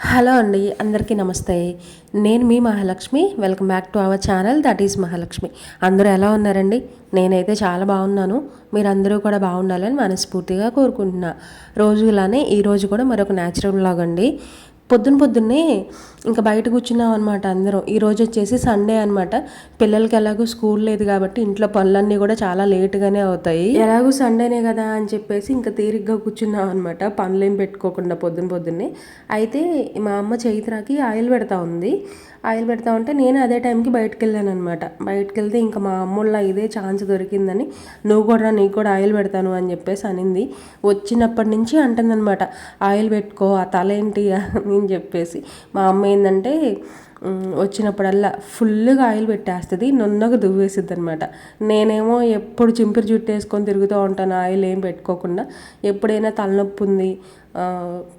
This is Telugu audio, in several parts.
హలో అండి, అందరికీ నమస్తే. నేను మీ Mahalakshmi. Welcome back to our channel, that is Mahalakshmi. అందరూ ఎలా ఉన్నారండి? నేనైతే చాలా బాగున్నాను. మీరందరూ కూడా బాగుండాలని మనస్ఫూర్తిగా కోరుకుంటున్నా. రోజులానే ఈరోజు కూడా మరొక న్యాచురల్ వ్లాగ్ అండి. పొద్దున్నే ఇంకా బయట కూర్చున్నాం అనమాట అందరం. ఈరోజు వచ్చేసి సండే అనమాట. పిల్లలకి ఎలాగో స్కూల్ లేదు కాబట్టి ఇంట్లో పనులన్నీ కూడా చాలా లేటుగానే అవుతాయి. ఎలాగో సండేనే కదా అని చెప్పేసి ఇంకా తీరిగ్గా కూర్చున్నాం అనమాట, పనులేం పెట్టుకోకుండా పొద్దున్నే. అయితే మా అమ్మ చైత్రాకి ఆయిల్ పెడతా ఉంది. ఆయిల్ పెడతా ఉంటే నేను అదే టైంకి బయటకు వెళ్ళాను అనమాట. బయటకు వెళ్తే ఇంకా మా అమ్మోళ్ళ ఇదే ఛాన్స్ దొరికిందని, నీకు కూడా ఆయిల్ పెడతాను అని చెప్పేసి అనింది. వచ్చినప్పటి నుంచి అంటుందన్నమాట, ఆయిల్ పెట్టుకో, ఆ తల ఏంటి అని చెప్పేసి. మా అమ్మ ఏంటంటే వచ్చినప్పుడల్లా ఫుల్గా ఆయిల్ పెట్టేస్తుంది, నున్నగా దువ్వేసిద్ది అనమాట. నేనేమో ఎప్పుడు చింపిరి జుట్టు వేసుకొని తిరుగుతూ ఉంటాను, ఆయిల్ ఏం పెట్టుకోకుండా. ఎప్పుడైనా తలనొప్పి ఉంది,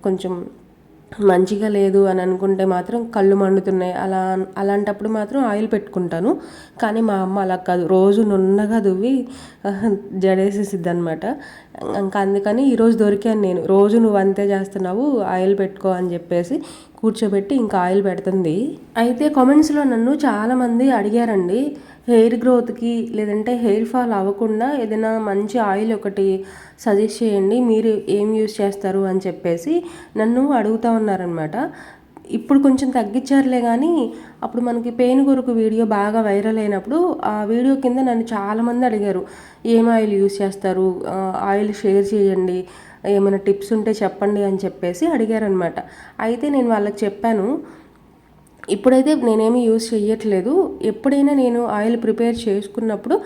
కొంచెం మంచిగా లేదు అని అనుకుంటే మాత్రం, కళ్ళు మండుతున్నాయి అలాంటప్పుడు మాత్రం ఆయిల్ పెట్టుకుంటాను. కానీ మా అమ్మ అలా కాదు, రోజు నున్నగా దువ్వి జడేసేసిద్ది అనమాట. ఇంకా అందుకని ఈరోజు దొరికాను నేను. రోజు నువ్వు అంతే చేస్తున్నావు, ఆయిల్ పెట్టుకో అని చెప్పేసి కూర్చోబెట్టి ఇంకా ఆయిల్ పెడుతుంది. అయితే కామెంట్స్లో నన్ను చాలామంది అడిగారండి, హెయిర్ గ్రోత్కి లేదంటే హెయిర్ ఫాల్ అవ్వకుండా ఏదైనా మంచి ఆయిల్ ఒకటి సజెస్ట్ చేయండి, మీరు ఏం యూస్ చేస్తారు అని చెప్పేసి నన్ను అడుగుతూ ఉన్నారనమాట. ఇప్పుడు కొంచెం తగ్గించారులే, కానీ అప్పుడు మనకి పేనుగొరుకు వీడియో బాగా వైరల్ అయినప్పుడు ఆ వీడియో కింద నన్ను చాలామంది అడిగారు, ఏం ఆయిల్ యూస్ చేస్తారు, ఆయిల్ షేర్ చేయండి, ఏమైనా టిప్స్ ఉంటే చెప్పండి అని చెప్పేసి అడిగారనమాట. అయితే నేను వాళ్ళకి చెప్పాను, ఇప్పుడైతే నేనేమి యూస్ చేయట్లేదు. ఎప్పుడైనా నేను ఆయిల్ ప్రిపేర్ చేసుకున్నప్పుడు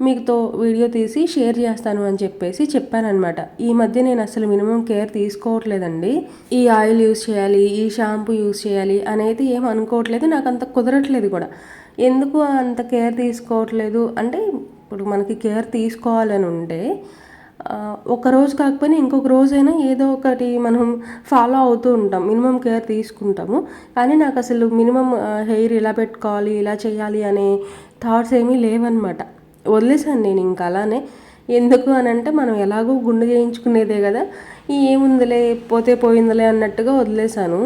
మీతో వీడియో తీసి షేర్ చేస్తాను అని చెప్పేసి చెప్పానమాట. ఈ మధ్య నేను అసలు మినిమం కేర్ తీసుకోవట్లేదండి. ఈ ఆయిల్ యూస్ చేయాలి, ఈ షాంపూ యూస్ చేయాలి అనేది ఏం అనుకోవట్లేదు. నాకు అంత కుదరట్లేదు కూడా. ఎందుకు అంత కేర్ తీసుకోవట్లేదు అంటే, ఇప్పుడు మనకి కేర్ తీసుకోవాలని ఉంటే ఒక రోజు కాకపోయినా ఇంకొక రోజైనా ఏదో ఒకటి మనం ఫాలో అవుతూ ఉంటాం, మినిమం కేర్ తీసుకుంటాము. కానీ నాకు అసలు మినిమం హెయిర్ ఇలా పెట్టుకోవాలి, ఇలా చేయాలి అనే థాట్స్ ఏమీ లేవన్నమాట. వదిలేసాను నేను ఇంకా అలానే. ఎందుకు అని అంటే, మనం ఎలాగో గుండు చేయించుకునేదే కదా, ఏముందిలే పోతే పోయిందిలే అన్నట్టుగా వదిలేసాను.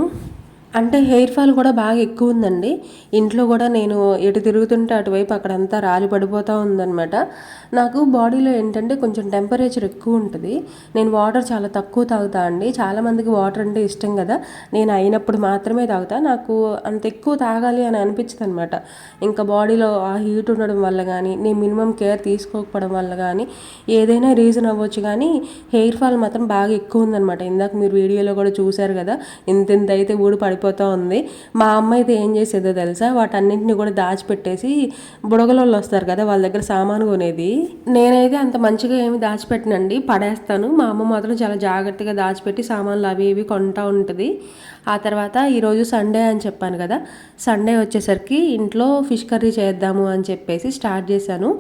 అంటే హెయిర్ ఫాల్ కూడా బాగా ఎక్కువ ఉందండి. ఇంట్లో కూడా నేను ఎటు తిరుగుతుంటే అటువైపు అక్కడంతా రాలి పడిపోతూ ఉందన్నమాట. నాకు బాడీలో ఏంటంటే కొంచెం టెంపరేచర్ ఎక్కువ ఉంటుంది. నేను వాటర్ చాలా తక్కువ తాగుతా అండి. చాలామందికి వాటర్ అంటే ఇష్టం కదా, నేను అయినప్పుడు మాత్రమే తాగుతా. నాకు అంత ఎక్కువ తాగాలి అని అనిపించదు అనమాట. ఇంకా బాడీలో ఆ హీట్ ఉండడం వల్ల కానీ, నేను మినిమం కేర్ తీసుకోకపోవడం వల్ల కానీ, ఏదైనా రీజన్ అవ్వచ్చు, కానీ హెయిర్ ఫాల్ మాత్రం బాగా ఎక్కువ ఉందన్నమాట. ఇందాక మీరు వీడియోలో కూడా చూశారు కదా, ఇంత అయితే ఊడి పడిపోతూ ఉంది. మా అమ్మ అయితే ఏం చేసేదో తెలుసా, వాటన్నింటిని కూడా దాచిపెట్టేసి, బుడగలోళ్ళు వస్తారు కదా వాళ్ళ దగ్గర సామాను కొనేది, నేనైతే అంత మంచిగా ఏమి దాచిపెట్టనండి, పడేస్తాను. మా అమ్మ మాత్రం చాలా జాగ్రత్తగా దాచిపెట్టి సామాన్లు అవి ఇవి కొంటూ ఉంటుంది. ఆ తర్వాత ఈరోజు సండే అని చెప్పాను కదా, సండే వచ్చేసరికి ఇంట్లో ఫిష్ కర్రీ చేద్దాము అని చెప్పేసి స్టార్ట్ చేశాను.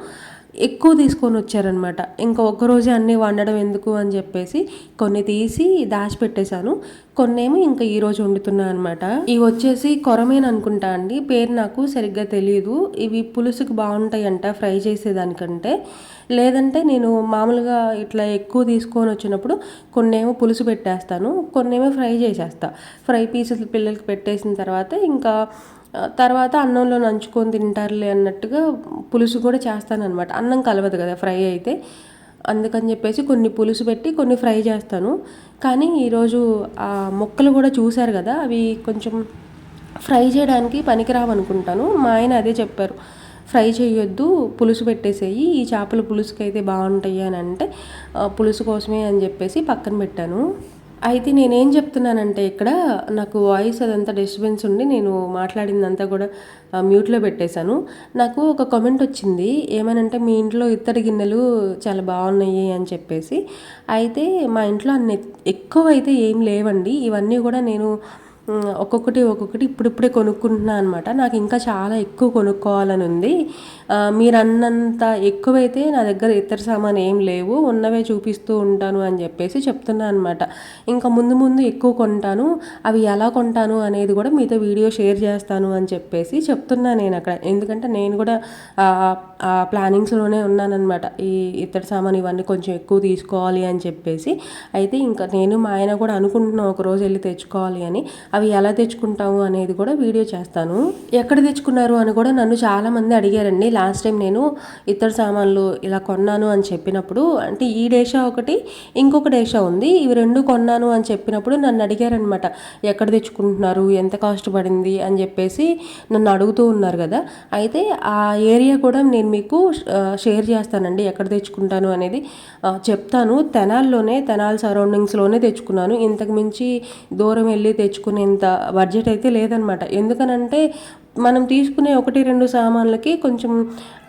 ఎక్కువ తీసుకొని వచ్చారనమాట. ఇంకా ఒక్కరోజే అన్నీ వండడం ఎందుకు అని చెప్పేసి కొన్ని తీసి దాచిపెట్టేశాను. కొన్నేమో ఇంకా ఈరోజు వండుతున్నాను అనమాట. ఇవి వచ్చేసి కొరమేను అనుకుంటా అండి, పేరు నాకు సరిగ్గా తెలియదు. ఇవి పులుసుకు బాగుంటాయంట ఫ్రై చేసేదానికంటే. లేదంటే నేను మామూలుగా ఇట్లా ఎక్కువ తీసుకొని వచ్చినప్పుడు కొన్నేమో పులుసు పెట్టేస్తాను, కొన్నేమో ఫ్రై చేసేస్తా. ఫ్రై పీసెస్ పిల్లలకి పెట్టేసిన తర్వాత అన్నంలో నంచుకొని తింటారులే అన్నట్టుగా పులుసు కూడా చేస్తానన్నమాట. అన్నం కలవదు కదా ఫ్రై అయితే, అందుకని చెప్పేసి కొన్ని పులుసు పెట్టి కొన్ని ఫ్రై చేస్తాను. కానీ ఈరోజు ఆ మొక్కలు కూడా చూశారు కదా, అవి కొంచెం ఫ్రై చేయడానికి పనికిరావనుకుంటాను. మా ఆయన అదే చెప్పారు, ఫ్రై చేయొద్దు, పులుసు పెట్టేసేయి, ఈ చేపల పులుసుకి అయితే బాగుంటాయి అని అంటే పులుసు కోసమే అని చెప్పేసి పక్కన పెట్టాను. అయితే నేనేం చెప్తున్నానంటే, ఇక్కడ నాకు వాయిస్ అదంతా డిస్టర్బెన్స్ ఉండి నేను మాట్లాడిందంతా కూడా మ్యూట్లో పెట్టేశాను. నాకు ఒక కామెంట్ వచ్చింది, ఏమనంటే మీ ఇంట్లో ఇత్తడి గిన్నెలు చాలా బాగున్నాయి అని చెప్పేసి. అయితే మా ఇంట్లో అన్ని ఎక్కువ అయితే ఏం లేవండి, ఇవన్నీ కూడా నేను ఒక్కొక్కటి ఇప్పుడిప్పుడే కొనుక్కుంటున్నా అనమాట. నాకు ఇంకా చాలా ఎక్కువ కొనుక్కోవాలని ఉంది. మీరు అన్నంత ఎక్కువైతే నా దగ్గర ఇతర సామాన్ ఏం లేవు, ఉన్నవే చూపిస్తూ ఉంటాను అని చెప్పేసి చెప్తున్నా అనమాట. ఇంకా ముందు ఎక్కువ కొంటాను, అవి ఎలా కొంటాను అనేది కూడా మీతో వీడియో షేర్ చేస్తాను అని చెప్పేసి చెప్తున్నా నేను అక్కడ. ఎందుకంటే నేను కూడా ప్లానింగ్స్లోనే ఉన్నానన్నమాట, ఈ ఇత్తడి సామాన్ ఇవన్నీ కొంచెం ఎక్కువ తీసుకోవాలి అని చెప్పేసి. అయితే ఇంకా నేను మా ఆయన కూడా అనుకుంటున్నాం ఒకరోజు వెళ్ళి తెచ్చుకోవాలి అని. అవి ఎలా తెచ్చుకుంటాము అనేది కూడా వీడియో చేస్తాను. ఎక్కడ తెచ్చుకున్నారు అని కూడా నన్ను చాలామంది అడిగారండి. లాస్ట్ టైం నేను ఇతర సామాన్లు ఇలా కొన్నాను అని చెప్పినప్పుడు, అంటే ఈ డేషా ఒకటి ఇంకొక డేషా ఉంది, ఇవి రెండు కొన్నాను అని చెప్పినప్పుడు నన్ను అడిగారనమాట, ఎక్కడ తెచ్చుకుంటున్నారు, ఎంత కాస్ట్ పడింది అని చెప్పేసి నన్ను అడుగుతూ ఉన్నారు కదా. అయితే ఆ ఏరియా కూడా నేను మీకు షేర్ చేస్తానండి, ఎక్కడ తెచ్చుకుంటాను అనేది చెప్తాను. తెనాలి సరౌండింగ్స్లోనే తెచ్చుకున్నాను. ఇంతకు మించి దూరం వెళ్ళి తెచ్చుకునేంత బడ్జెట్ అయితే లేదనమాట. ఎందుకనంటే మనం తీసుకునే 1-2 సామాన్లకి కొంచెం,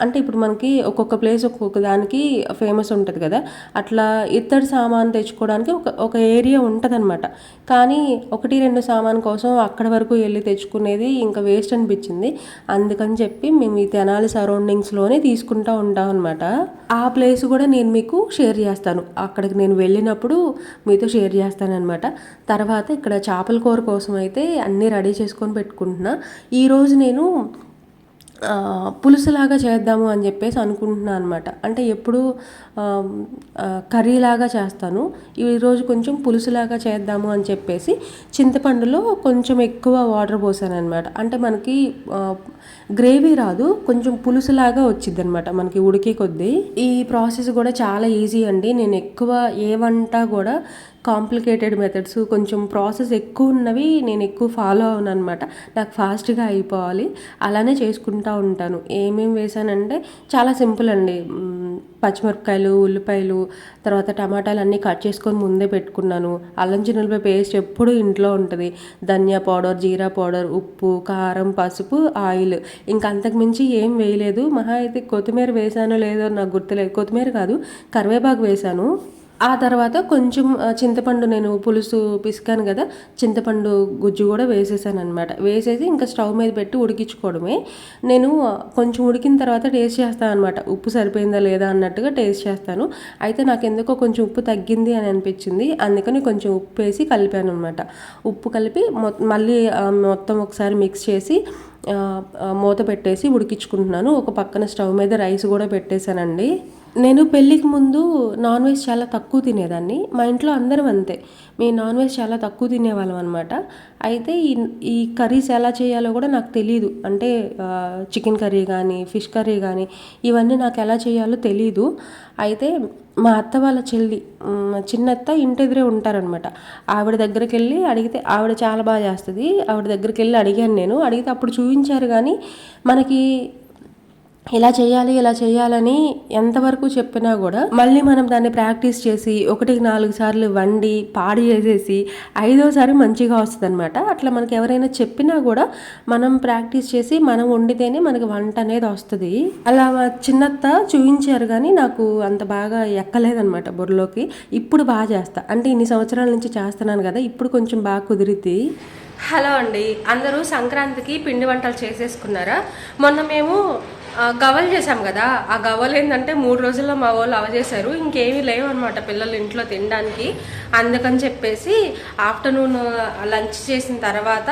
అంటే ఇప్పుడు మనకి ఒక్కొక్క ప్లేస్ ఒక్కొక్క దానికి ఫేమస్ ఉంటుంది కదా, అట్లా ఇత్తడి సామాన్ తెచ్చుకోవడానికి ఒక ఏరియా ఉంటుందన్నమాట. కానీ 1-2 సామాన్ కోసం అక్కడ వరకు వెళ్ళి తెచ్చుకునేది ఇంకా వేస్ట్ అనిపించింది. అందుకని చెప్పి మేము ఈ తెనాలి సరౌండింగ్స్లోనే తీసుకుంటూ ఉంటాం అనమాట. ఆ ప్లేస్ కూడా నేను మీకు షేర్ చేస్తాను, అక్కడికి నేను వెళ్ళినప్పుడు మీతో షేర్ చేస్తానన్నమాట. తర్వాత ఇక్కడ చేపల కూర కోసం అయితే అన్నీ రెడీ చేసుకొని పెట్టుకుంటున్నా. ఈరోజు నేను పులుసులాగా చేద్దాము అని చెప్పేసి అనుకుంటున్నాను అనమాట. అంటే ఎప్పుడు కర్రీలాగా చేస్తాను, ఈరోజు కొంచెం పులుసులాగా చేద్దాము అని చెప్పేసి చింతపండులో కొంచెం ఎక్కువ వాటర్ పోసాను అనమాట. అంటే మనకి గ్రేవీ రాదు, కొంచెం పులుసులాగా వచ్చింది అనమాట మనకి ఉడికే కొద్దీ. ఈ ప్రాసెస్ కూడా చాలా ఈజీ అండి. నేను ఎక్కువ ఏ వంట కూడా కాంప్లికేటెడ్ మెథడ్స్, కొంచెం ప్రాసెస్ ఎక్కువ ఉన్నవి నేను ఎక్కువ ఫాలో అవును అనమాట. నాకు ఫాస్ట్గా అయిపోవాలి, అలానే చేసుకుంటూ ఉంటాను. ఏమేమి వేసానంటే చాలా సింపుల్ అండి. పచ్చిమిరపకాయలు, ఉల్లిపాయలు, తర్వాత టమాటాలు అన్నీ కట్ చేసుకొని ముందే పెట్టుకున్నాను. అల్లం చిన్నులపాయ పేస్ట్ ఎప్పుడు ఇంట్లో ఉంటుంది. ధనియా పౌడర్, జీరా పౌడర్, ఉప్పు, కారం, పసుపు, ఆయిల్, ఇంకా అంతకుమించి ఏం వేయలేదు. మహా అయితే కొత్తిమీర వేసానో లేదో నాకు గుర్తులేదు, కొత్తిమీర కాదు కరివేపాకు వేసాను. ఆ తర్వాత కొంచెం చింతపండు, నేను పులుసు పిసికాను కదా, చింతపండు గుజ్జు కూడా వేసేసాను అనమాట. వేసేసి ఇంకా స్టవ్ మీద పెట్టి ఉడికించుకోవడమే. నేను కొంచెం ఉడికిన తర్వాత టేస్ట్ చేస్తాను అనమాట, ఉప్పు సరిపోయిందా లేదా అన్నట్టుగా టేస్ట్ చేస్తాను. అయితే నాకు ఎందుకో కొంచెం ఉప్పు తగ్గింది అని అనిపించింది, అందుకని కొంచెం ఉప్పు వేసి కలిపాను అనమాట. ఉప్పు కలిపి మళ్ళీ మొత్తం ఒకసారి మిక్స్ చేసి మూత పెట్టేసి ఉడికించుకుంటున్నాను. ఒక పక్కన స్టవ్ మీద రైస్ కూడా పెట్టేశానండి. నేను పెళ్ళికి ముందు నాన్ వెజ్ చాలా తక్కువ తినేదాన్ని. మా ఇంట్లో అందరం అంతే, మేము నాన్ వెజ్ చాలా తక్కువ తినేవాళ్ళం అనమాట. అయితే ఈ కర్రీస్ ఎలా చేయాలో కూడా నాకు తెలియదు. అంటే చికెన్ కర్రీ కానీ, ఫిష్ కర్రీ కానీ, ఇవన్నీ నాకు ఎలా చేయాలో తెలీదు. అయితే మా అత్త వాళ్ళ చెల్లి, చిన్నత్త ఇంటి ఎదురే ఉంటారనమాట. ఆవిడ దగ్గరికి వెళ్ళి అడిగితే, ఆవిడ చాలా బాగా చేస్తుంది, ఆవిడ దగ్గరికి వెళ్ళి అడిగాను నేను. అడిగితే అప్పుడు చూపించారు, కానీ మనకి ఇలా చేయాలి ఇలా చేయాలని ఎంతవరకు చెప్పినా కూడా మళ్ళీ మనం దాన్ని ప్రాక్టీస్ చేసి 1-4 సార్లు వండి పాడి చేసేసి 5వసారి మంచిగా వస్తుంది అనమాట. అట్లా మనకి ఎవరైనా చెప్పినా కూడా మనం ప్రాక్టీస్ చేసి మనం వండితేనే మనకి వంట అనేది వస్తుంది. అలా చిన్నత్త చూపించారు, కానీ నాకు అంత బాగా ఎక్కలేదనమాట బుర్రలోకి. ఇప్పుడు బాగా చేస్తా, అంటే ఇన్ని సంవత్సరాల నుంచి చేస్తున్నాను కదా, ఇప్పుడు కొంచెం బాగా కుదిరిద్ది. హలో అండి, అందరూ సంక్రాంతికి పిండి వంటలు చేసేసుకున్నారా? మొన్న మేము గవ్వలు చేసాం కదా, ఆ గవ్వలు ఏంటంటే 3 రోజుల్లో మా వాళ్ళు అవజేశారు. ఇంకేమీ లేవు అనమాట పిల్లలు ఇంట్లో తినడానికి. అందుకని చెప్పేసి ఆఫ్టర్నూన్ లంచ్ చేసిన తర్వాత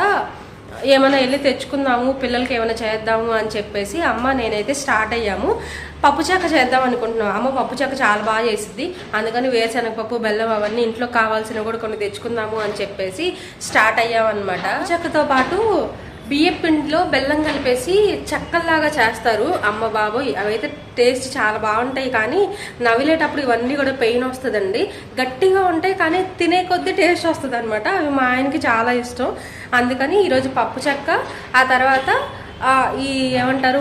ఏమైనా వెళ్ళి తెచ్చుకుందాము, పిల్లలకి ఏమైనా చేద్దాము అని చెప్పేసి అమ్మ నేనైతే స్టార్ట్ అయ్యాము. పప్పుచెక్క చేద్దాం అనుకుంటున్నాం. అమ్మ పప్పుచెక్క చాలా బాగా చేసిద్ది, అందుకని వేరుశనగపప్పు, బెల్లం అవన్నీ ఇంట్లో కావాల్సినవి కూడా కొన్ని తెచ్చుకుందాము అని చెప్పేసి స్టార్ట్ అయ్యామన్నమాట. పప్పుచెక్కతో పాటు బియ్యం పిండిలో బెల్లం కలిపేసి చెక్కల్లాగా చేస్తారు అమ్మ బాబోయ్, అవైతే టేస్ట్ చాలా బాగుంటాయి. కానీ నవిలేటప్పుడు ఇవన్నీ కూడా పెయిన్ వస్తుందండి. గట్టిగా ఉంటాయి కానీ తినే కొద్దీ టేస్ట్ వస్తుంది అనమాట. అవి మా ఆయనకి చాలా ఇష్టం. అందుకని ఈరోజు పప్పు చెక్క, ఆ తర్వాత ఈ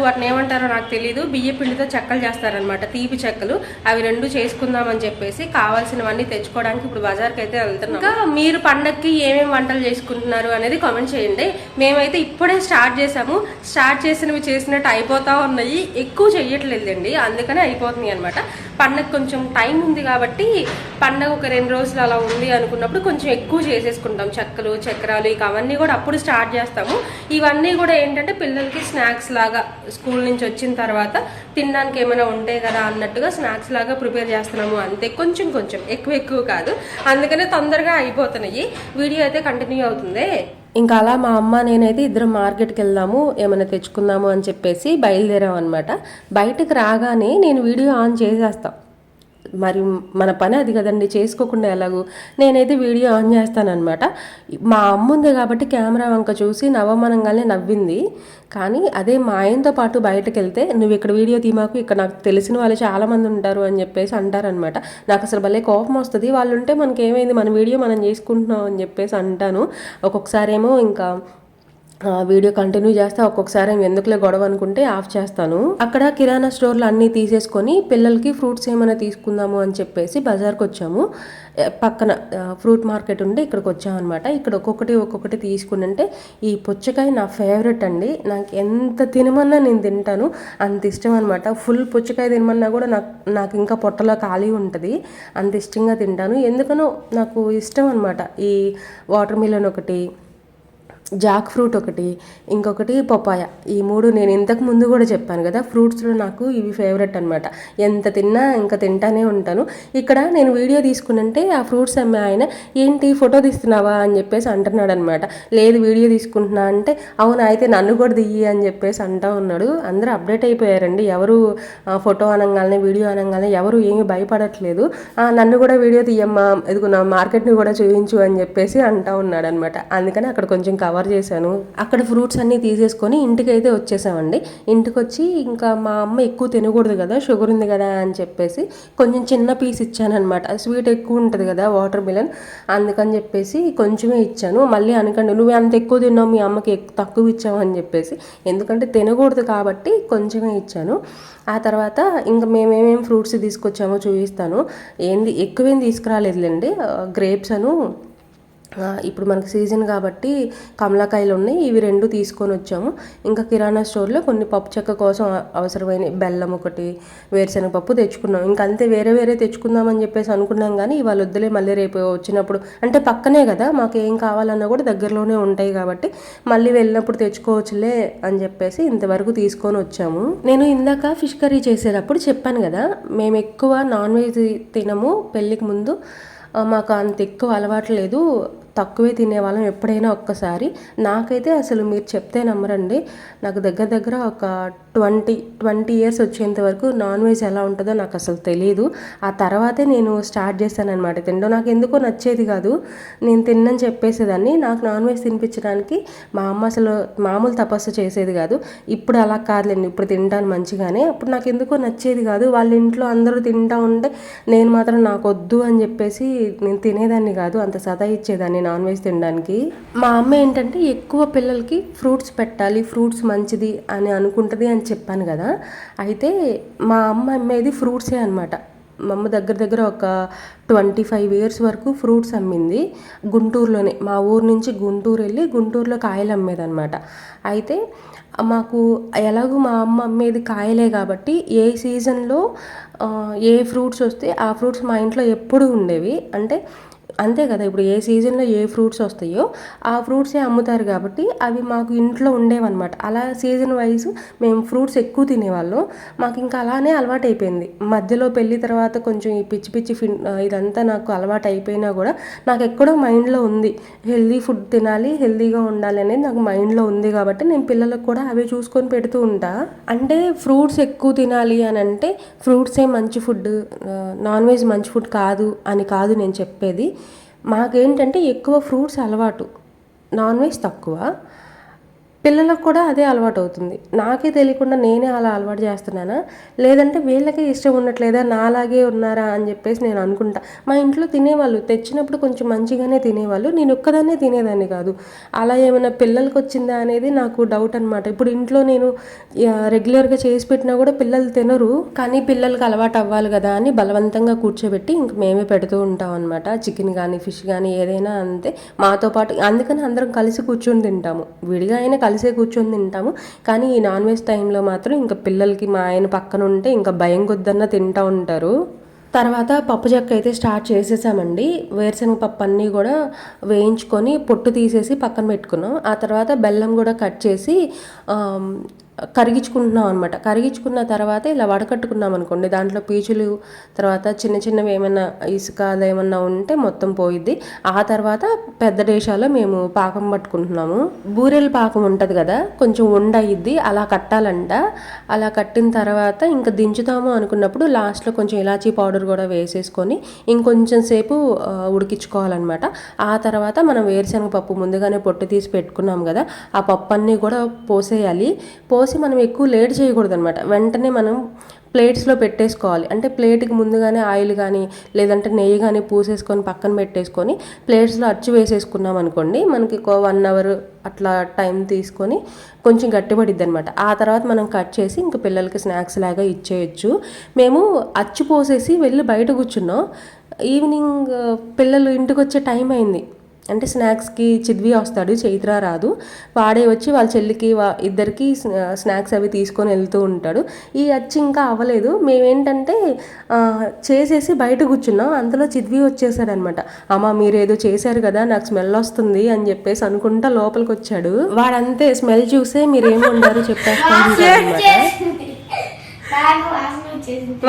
వాటిని ఏమంటారో నాకు తెలీదు, బియ్య పిండితో చెక్కలు చేస్తారనమాట, తీపి చెక్కలు. అవి 2 చేసుకుందామని చెప్పేసి కావాల్సినవన్నీ తెచ్చుకోవడానికి ఇప్పుడు బజార్కి అయితే వెళ్తున్నాం. ఇంకా మీరు పండగకి ఏమేమి వంటలు చేసుకుంటున్నారు అనేది కామెంట్ చేయండి. మేమైతే ఇప్పుడే స్టార్ట్ చేసాము. స్టార్ట్ చేసినవి చేసినట్టు అయిపోతా ఉన్నాయి, ఎక్కువ చెయ్యట్లేదండి, అందుకనే అయిపోతుంది అనమాట. పండగ కొంచెం టైం ఉంది కాబట్టి, పండగ ఒక 2 రోజులు అలా ఉంది అనుకున్నప్పుడు కొంచెం ఎక్కువ చేసేసుకుంటాం. చెక్కలు, చక్రాలు, ఇక అవన్నీ కూడా అప్పుడు స్టార్ట్ చేస్తాము. ఇవన్నీ కూడా ఏంటంటే పిల్లలకి స్నాక్స్ లాగా, స్కూల్ నుంచి వచ్చిన తర్వాత తినడానికి ఏమైనా ఉంటాయి కదా అన్నట్టుగా స్నాక్స్ లాగా ప్రిపేర్ చేస్తున్నాము అంతే. కొంచెం కొంచెం, ఎక్కువ కాదు, అందుకనే తొందరగా అయిపోతున్నాయి. వీడియో అయితే కంటిన్యూ అవుతుంది. ఇంకా అలా మా అమ్మ నేనైతే ఇద్దరం మార్కెట్కి వెళ్దాము, ఏమైనా తెచ్చుకుందాము అని చెప్పేసి బయలుదేరాం అనమాట. బయటకు రాగానే నేను వీడియో ఆన్ చేసేస్తాను, మరి మన పని అది కదండి, చేసుకోకుండా ఎలాగూ. నేనైతే వీడియో ఆన్ చేస్తానన్నమాట. మా అమ్మ ఉంది కాబట్టి కెమెరా వంక చూసి నవ్వమనంగానే నవ్వింది. కానీ అదే మా ఆయనతో పాటు బయటకు వెళ్తే, నువ్వు ఇక్కడ వీడియో తీమాకు, ఇక్కడ నాకు తెలిసిన వాళ్ళు చాలామంది ఉంటారు అని చెప్పేసి అంటారనమాట. నాకు అసలు భలే కోపం వస్తుంది. వాళ్ళు ఉంటే మనకి ఏమైంది, మన వీడియో మనం చేసుకుంటున్నాం అని చెప్పేసి అంటాను. ఒక్కొక్కసారేమో ఇంకా వీడియో కంటిన్యూ చేస్తే, ఒక్కొక్కసారి ఎందుకులే గొడవ అనుకుంటే ఆఫ్ చేస్తాను. అక్కడ కిరాణా స్టోర్లో అన్నీ తీసేసుకొని పిల్లలకి ఫ్రూట్స్ ఏమైనా తీసుకుందాము అని చెప్పేసి బజార్కి వచ్చాము. పక్కన ఫ్రూట్ మార్కెట్ ఉండి ఇక్కడికి వచ్చామన్నమాట. ఇక్కడ ఒక్కొక్కటి తీసుకుంటే, ఈ పుచ్చకాయ నా ఫేవరెట్ అండి. నాకు ఎంత తినమన్నా నేను తింటాను, అంత ఇష్టం అనమాట. ఫుల్ పుచ్చకాయ తినమన్నా కూడా నాకు ఇంకా పొట్టలో ఖాళీ ఉంటుంది, అంత ఇష్టంగా తింటాను. ఎందుకనో నాకు ఇష్టం అనమాట. ఈ వాటర్ మిలన్ ఒకటి, జాక్ ఫ్రూట్ ఒకటి, ఇంకొకటి పపాయ. ఈ 3 నేను ఇంతకు ముందు కూడా చెప్పాను కదా, ఫ్రూట్స్లో నాకు ఇవి ఫేవరెట్ అనమాట. ఎంత తిన్నా ఇంకా తింటానే ఉంటాను. ఇక్కడ నేను వీడియో తీసుకున్నంటే ఆ ఫ్రూట్స్ అమ్మే ఆయన, ఏంటి ఫోటో తీస్తున్నావా అని చెప్పేసి అంటున్నాడు అనమాట. లేదు వీడియో తీసుకుంటున్నా అంటే, అవునా అయితే నన్ను కూడా దియ్యి అని చెప్పేసి అంటా ఉన్నాడు. అందరూ అప్డేట్ అయిపోయారండి. ఎవరు ఫోటో అనగానే, వీడియో అనగానే ఎవరు ఏమీ భయపడట్లేదు. నన్ను కూడా వీడియో తీయమ్మా, ఇదిగో నా మార్కెట్ని కూడా చూపించు అని చెప్పేసి అంటా ఉన్నాడు అనమాట. అందుకని అక్కడ కొంచెం కవర్ చేశాను. అక్కడ ఫ్రూట్స్ అన్నీ తీసేసుకొని ఇంటికి అయితే వచ్చేసామండి. ఇంటికి వచ్చి ఇంకా మా అమ్మ ఎక్కువ తినకూడదు కదా, షుగర్ ఉంది కదా అని చెప్పేసి కొంచెం చిన్న పీస్ ఇచ్చానమాట. స్వీట్ ఎక్కువ ఉంటుంది కదా వాటర్ మిలన్, అందుకని చెప్పేసి కొంచెమే ఇచ్చాను. మళ్ళీ అనకండి నువ్వు అంత ఎక్కువ తిన్నావు, మీ అమ్మకి తక్కువ ఇచ్చావు అని చెప్పేసి, ఎందుకంటే తినకూడదు కాబట్టి కొంచెమే ఇచ్చాను. ఆ తర్వాత ఇంకా మేమేమేమి ఫ్రూట్స్ తీసుకొచ్చామో చూపిస్తాను. ఎక్కువేం తీసుకురాలేదులేండి. గ్రేప్స్ ఇప్పుడు మనకు సీజన్ కాబట్టి కమలాకాయలు ఉన్నాయి, ఇవి 2 తీసుకొని వచ్చాము. ఇంకా కిరాణా స్టోర్లో కొన్ని పప్పు చెక్క కోసం అవసరమైన బెల్లం ఒకటి, వేరుశనగపప్పు తెచ్చుకున్నాం. ఇంకా అంతే, వేరే తెచ్చుకుందామని చెప్పేసి అనుకున్నాం. కానీ ఇవాళ వద్దులే, మళ్ళీ రేపు వచ్చినప్పుడు, అంటే పక్కనే కదా మాకు ఏం కావాలన్నా కూడా దగ్గరలోనే ఉంటాయి కాబట్టి మళ్ళీ వెళ్ళినప్పుడు తెచ్చుకోవచ్చులే అని చెప్పేసి ఇంతవరకు తీసుకొని వచ్చాము. నేను ఇందాక ఫిష్ కర్రీ చేసేటప్పుడు చెప్పాను కదా, మేము ఎక్కువ నాన్ వెజ్ తినము. పెళ్ళికి ముందు మాకు అంత ఎక్కువ అలవాటు లేదు, తక్కువే తినేవాళ్ళం, ఎప్పుడైనా ఒక్కసారి. నాకైతే అసలు మీరు చెప్తే నమ్మరండి, నాకు దగ్గర ఒక 20 ఇయర్స్ వచ్చేంత వరకు నాన్ వెజ్ ఎలా ఉంటుందో నాకు అసలు తెలియదు. ఆ తర్వాతే నేను స్టార్ట్ చేశాను అనమాట తినడం. నాకు ఎందుకో నచ్చేది కాదు, నేను తిన్నని చెప్పేసేదాన్ని. నాకు నాన్ వెజ్ తినిపించడానికి మా అమ్మ అసలు మామూలు తపస్సు చేసేది కాదు. ఇప్పుడు అలా కాదులేండి, ఇప్పుడు తింటాను మంచిగానే. అప్పుడు నాకు ఎందుకో నచ్చేది కాదు. వాళ్ళ ఇంట్లో అందరూ తింటా ఉంటే నేను మాత్రం నాకు వద్దు అని చెప్పేసి నేను తినేదాన్ని కాదు, అంత సదా ఇచ్చేదాన్ని నాన్ వెజ్ తినడానికి. మా అమ్మ ఏంటంటే ఎక్కువ పిల్లలకి ఫ్రూట్స్ పెట్టాలి, ఫ్రూట్స్ మంచిది అని అనుకుంటుంది అని చెప్పాను కదా. అయితే మా అమ్మ అమ్మేది ఫ్రూట్సే అనమాట. మా అమ్మ దగ్గర ఒక 25 ఇయర్స్ వరకు ఫ్రూట్స్ అమ్మింది గుంటూరులోనే. మా ఊరు నుంచి గుంటూరు వెళ్ళి గుంటూరులో కాయలు అమ్మేదన్నమాట. అయితే మాకు ఎలాగో మా అమ్మ అమ్మేది కాయలే కాబట్టి ఏ సీజన్లో ఏ ఫ్రూట్స్ వస్తే ఆ ఫ్రూట్స్ మా ఇంట్లో ఎప్పుడూ ఉండేవి. అంటే అంతే కదా, ఇప్పుడు ఏ సీజన్లో ఏ ఫ్రూట్స్ వస్తాయో ఆ ఫ్రూట్సే అమ్ముతారు కాబట్టి అవి మాకు ఇంట్లో ఉండేవన్నమాట. అలా సీజన్ వైజ్ మేము ఫ్రూట్స్ ఎక్కువ తినేవాళ్ళం. మాకు ఇంకా అలానే అలవాటు అయిపోయింది. మధ్యలో పెళ్ళి తర్వాత కొంచెం ఈ పిచ్చి ఇదంతా నాకు అలవాటు అయిపోయినా కూడా నాకు ఎక్కడో మైండ్లో ఉంది, హెల్దీ ఫుడ్ తినాలి, హెల్దీగా ఉండాలి అనేది నాకు మైండ్లో ఉంది. కాబట్టి నేను పిల్లలకు కూడా అవే చూసుకొని పెడుతూ ఉంటా. అంటే ఫ్రూట్స్ ఎక్కువ తినాలి అని అంటే ఫ్రూట్సే మంచి ఫుడ్, నాన్ వెజ్ మంచి ఫుడ్ కాదు అని కాదు నేను చెప్పేది. మాకేంటంటే ఎక్కువ ఫ్రూట్స్ అలవాటు, నాన్ వెజ్ తక్కువ. పిల్లలకు కూడా అదే అలవాటు అవుతుంది. నాకే తెలియకుండా నేనే అలా అలవాటు చేస్తున్నానా, లేదంటే వీళ్ళకే ఇష్టం ఉండట్లేదా, నాలాగే ఉన్నారా అని చెప్పేసి నేను అనుకుంటా. మా ఇంట్లో తినేవాళ్ళు, తెచ్చినప్పుడు కొంచెం మంచిగానే తినేవాళ్ళు, నేను ఒక్కదాన్నే తినేదాన్ని కాదు. అలా ఏమైనా పిల్లలకి వచ్చిందా అనేది నాకు డౌట్ అనమాట. ఇప్పుడు ఇంట్లో నేను రెగ్యులర్గా చేసి పెట్టినా కూడా పిల్లలు తినరు, కానీ పిల్లలకి అలవాటు అవ్వాలి కదా అని బలవంతంగా కూర్చోబెట్టి ఇంక మేమే పెడుతూ ఉంటాం అనమాట. చికెన్ కానీ ఫిష్ కానీ ఏదైనా అంతే మాతో పాటు. అందుకని అందరం కలిసి కూర్చొని తింటాము. విడిగా అయినా కలిసే కూర్చొని తింటాము. కానీ ఈ నాన్ వెజ్ టైంలో మాత్రం ఇంకా పిల్లలకి మా ఆయన పక్కన ఉంటే ఇంకా భయం కొద్దన్నా తింటూ ఉంటారు. తర్వాత పప్పు చెక్క అయితే స్టార్ట్ చేసేసామండి. వేరుశనగ పప్పు అన్నీ కూడా వేయించుకొని పొట్టు తీసేసి పక్కన పెట్టుకున్నాం. ఆ తర్వాత బెల్లం కూడా కట్ చేసి కరిగించుకుంటున్నాం అనమాట. కరిగించుకున్న తర్వాత ఇలా వడకట్టుకున్నాం అనుకోండి, దాంట్లో పీచులు తర్వాత చిన్న చిన్నవి ఏమైనా ఇసుక అదేమన్నా ఉంటే మొత్తం పోయిద్ది. ఆ తర్వాత పెద్ద డేషాలో మేము పాకం పట్టుకుంటున్నాము. బూరెల పాకం ఉంటుంది కదా, కొంచెం ఉండయిద్ది, అలా కట్టాలంట. అలా కట్టిన తర్వాత ఇంకా దించుతాము అనుకున్నప్పుడు లాస్ట్లో కొంచెం ఇలాచీ పౌడర్ కూడా వేసేసుకొని ఇంకొంచెం సేపు ఉడికించుకోవాలన్నమాట. ఆ తర్వాత మనం వేరుశనగ పప్పు ముందుగానే పొట్టు తీసి పెట్టుకున్నాం కదా, ఆ పప్పు అన్నీ కూడా పోసేయాలి. పోసి మనం ఎక్కువ లేట్ చేయకూడదు అనమాట. వెంటనే మనం ప్లేట్స్లో పెట్టేసుకోవాలి. అంటే ప్లేట్కి ముందుగానే ఆయిల్ కానీ లేదంటే నెయ్యి కానీ పూసేసుకొని పక్కన పెట్టేసుకొని ప్లేట్స్లో అచ్చు వేసేసుకున్నాం అనుకోండి, మనకి 1 అవర్ అట్లా టైం తీసుకొని కొంచెం గట్టిపడిద్ది అనమాట. ఆ తర్వాత మనం కట్ చేసి ఇంకా పిల్లలకి స్నాక్స్ లాగా ఇచ్చేయచ్చు. మేము అచ్చు పోసేసి వెళ్ళి బయట కూర్చున్నాం. ఈవినింగ్ పిల్లలు ఇంటికి వచ్చే టైం అయింది. అంటే స్నాక్స్కి చిద్వి వస్తాడు, చైత్ర రాదు. వాడే వచ్చి వాళ్ళ చెల్లికి ఇద్దరికి స్నాక్స్ అవి తీసుకొని వెళ్తూ ఉంటాడు. ఈ అచ్చి ఇంకా అవ్వలేదు. మేమేంటంటే చేసేసి బయట కూర్చున్నాం. అంతలో చిద్వి వచ్చేసాడనమాట. అమ్మ మీరేదో చేశారు కదా, నాకు స్మెల్ వస్తుంది అని చెప్పేసి అనుకుంటా లోపలికి వచ్చాడు. వాడంతే స్మెల్ చూసే మీరేమి ఉండారో చెప్పేస్తాను అనమాట.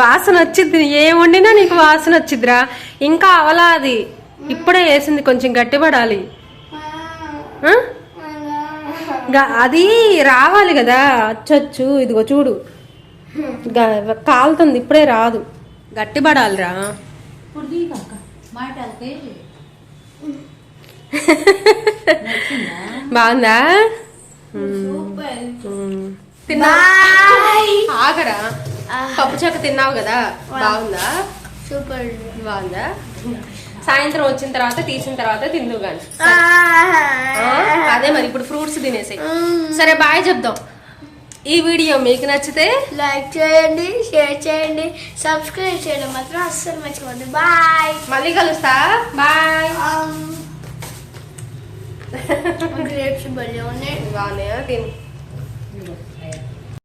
వాసన వచ్చింది, ఏం వండినా నీకు వాసన వచ్చిద్దిరా. ఇంకా అవలా అది ఇప్పుడే వేసింది, కొంచెం గట్టిపడాలి. అది రావాలి కదా అచ్చొచ్చు. ఇదిగో చూడు కాలుతుంది, ఇప్పుడే రాదు, గట్టిపడాలిరా. బాగుందా? తిన్నా ఆగరా, పప్పు చెక్క తిన్నావు కదా, బాగుందా? సూపర్ బాగుందా? సాయంత్రం వచ్చిన తర్వాత తీసిన తర్వాత తిందు కానీ. అదే మరి ఇప్పుడు ఫ్రూట్స్ తినేసాయి. సరే బాయ్ చెప్దాం. ఈ వీడియో మీకు నచ్చితే లైక్ చేయండి, షేర్ చేయండి, సబ్స్క్రైబ్ చేయడం మాత్రం అస్సలు మర్చిపోండి. బాయ్, మళ్ళీ కలుస్తా. బాయ్. గ్రేప్స్ భలే ఉన్నాయి. బాగున్నాయా? తిను.